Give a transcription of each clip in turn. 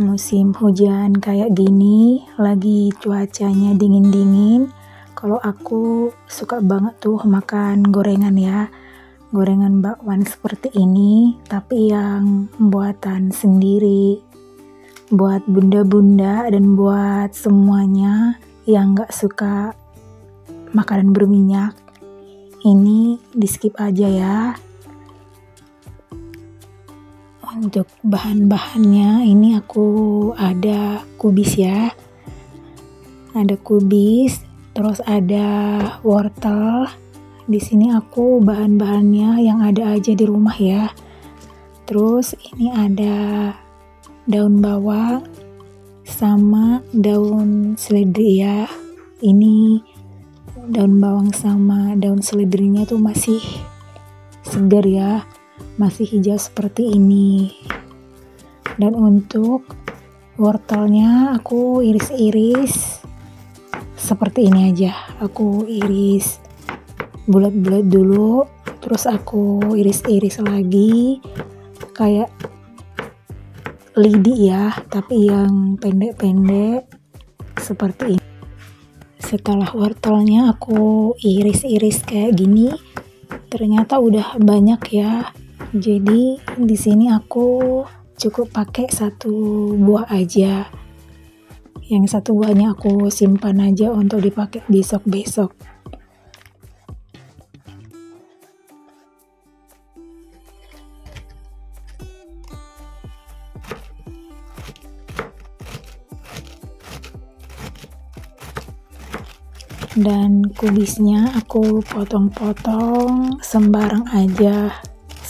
Musim hujan kayak gini, lagi cuacanya dingin-dingin. Kalau aku suka banget tuh makan gorengan ya. Gorengan bakwan seperti ini, tapi yang buatan sendiri. Buat bunda-bunda dan buat semuanya yang gak suka makanan berminyak, ini di skip aja ya. Untuk bahan-bahannya ini aku ada kubis ya. Ada kubis, terus ada wortel. Di sini aku bahan-bahannya yang ada aja di rumah ya. Terus ini ada daun bawang sama daun seledri ya. Ini daun bawang sama daun seledrinya tuh masih segar ya. Masih hijau seperti ini. Dan untuk wortelnya aku iris-iris seperti ini aja. Aku iris bulat-bulat dulu, terus aku iris-iris lagi kayak lidi ya, tapi yang pendek-pendek seperti ini. Setelah wortelnya aku iris-iris kayak gini, ternyata udah banyak ya. Jadi di sini aku cukup pakai satu buah aja. Yang satu buahnya aku simpan aja untuk dipakai besok-besok. Dan kubisnya aku potong-potong sembarang aja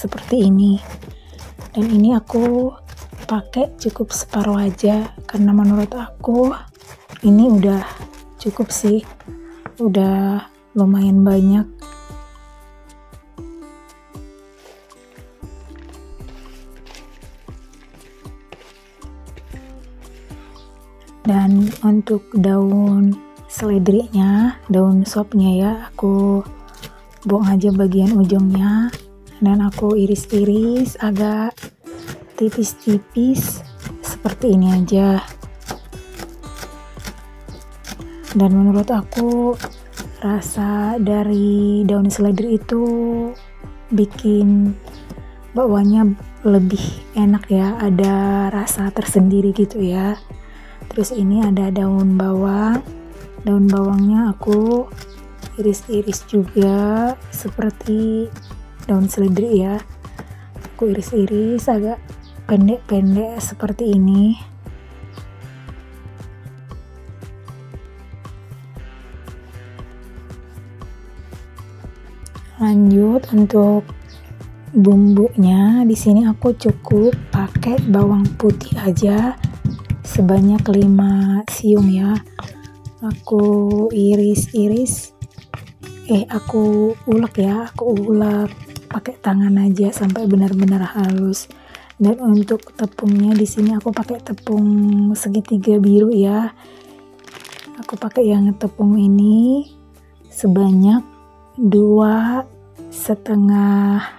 seperti ini. Dan ini aku pakai cukup separuh aja karena menurut aku ini udah cukup sih, udah lumayan banyak. Dan untuk daun seledrinya, daun sopnya ya, aku buang aja bagian ujungnya. Dan aku iris-iris agak tipis-tipis seperti ini aja. Dan menurut aku rasa dari daun seledri itu bikin bakwanya lebih enak ya, ada rasa tersendiri gitu ya. Terus ini ada daun bawang. Daun bawangnya aku iris-iris juga seperti daun seledri ya. Aku iris-iris agak pendek-pendek seperti ini. Lanjut untuk bumbunya, di sini aku cukup pakai bawang putih aja sebanyak 5 siung ya. Aku iris-iris, aku ulek ya, aku ulek pakai tangan aja sampai benar-benar halus. Dan untuk tepungnya di sini aku pakai tepung segitiga biru ya. Aku pakai yang tepung ini sebanyak 2,5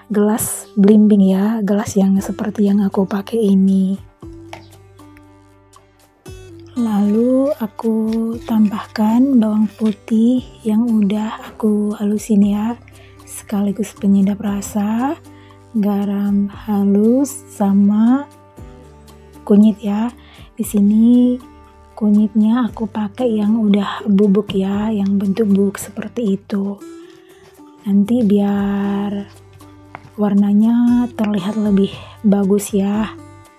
gelas blimbing ya, gelas yang seperti yang aku pakai ini. Lalu aku tambahkan bawang putih yang udah aku halusin ya, sekaligus penyedap rasa, garam halus sama kunyit ya. Di sini kunyitnya aku pakai yang udah bubuk ya, yang bentuk bubuk seperti itu. Nanti biar warnanya terlihat lebih bagus ya.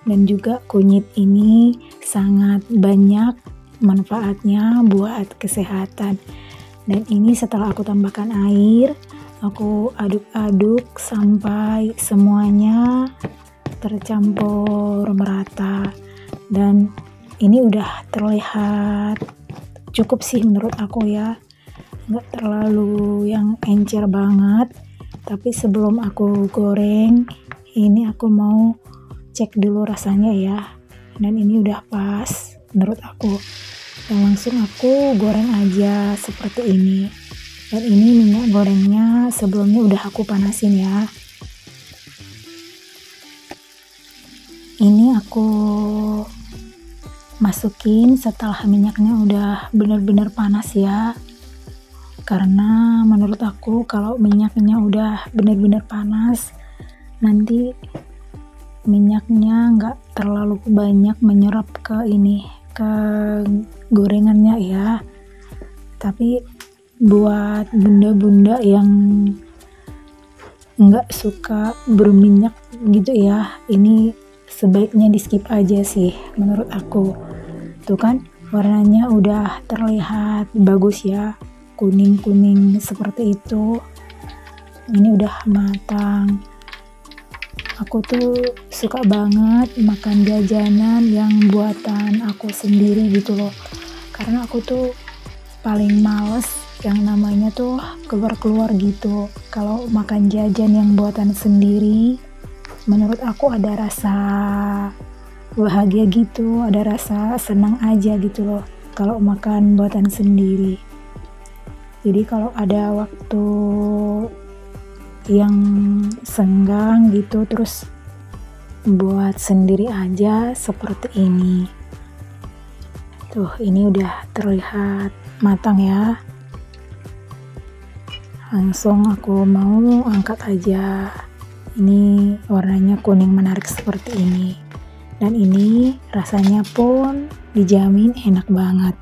Dan juga kunyit ini sangat banyak manfaatnya buat kesehatan. Dan ini setelah aku tambahkan air, aku aduk-aduk sampai semuanya tercampur merata. Dan ini udah terlihat cukup sih menurut aku ya, nggak terlalu yang encer banget. Tapi sebelum aku goreng, ini aku mau cek dulu rasanya ya. Dan ini udah pas menurut aku. Dan langsung aku goreng aja seperti ini. Dan ini minyak gorengnya sebelumnya udah aku panasin ya. Ini aku masukin setelah minyaknya udah benar-benar panas ya, karena menurut aku kalau minyaknya udah benar-benar panas nanti minyaknya nggak terlalu banyak menyerap ke gorengannya ya. Tapi buat bunda-bunda yang nggak suka berminyak gitu ya, ini sebaiknya di skip aja sih menurut aku. Tuh kan warnanya udah terlihat bagus ya, kuning-kuning seperti itu. Ini udah matang. Aku tuh suka banget makan jajanan yang buatan aku sendiri gitu loh, karena aku tuh paling males yang namanya tuh keluar-keluar gitu. Kalau makan jajan yang buatan sendiri, menurut aku ada rasa bahagia gitu, ada rasa senang aja gitu loh kalau makan buatan sendiri. Jadi kalau ada waktu yang senggang gitu terus buat sendiri aja seperti ini. Tuh, ini udah terlihat matang ya. Langsung aku mau angkat aja. Ini warnanya kuning menarik seperti ini. Dan ini rasanya pun dijamin enak banget.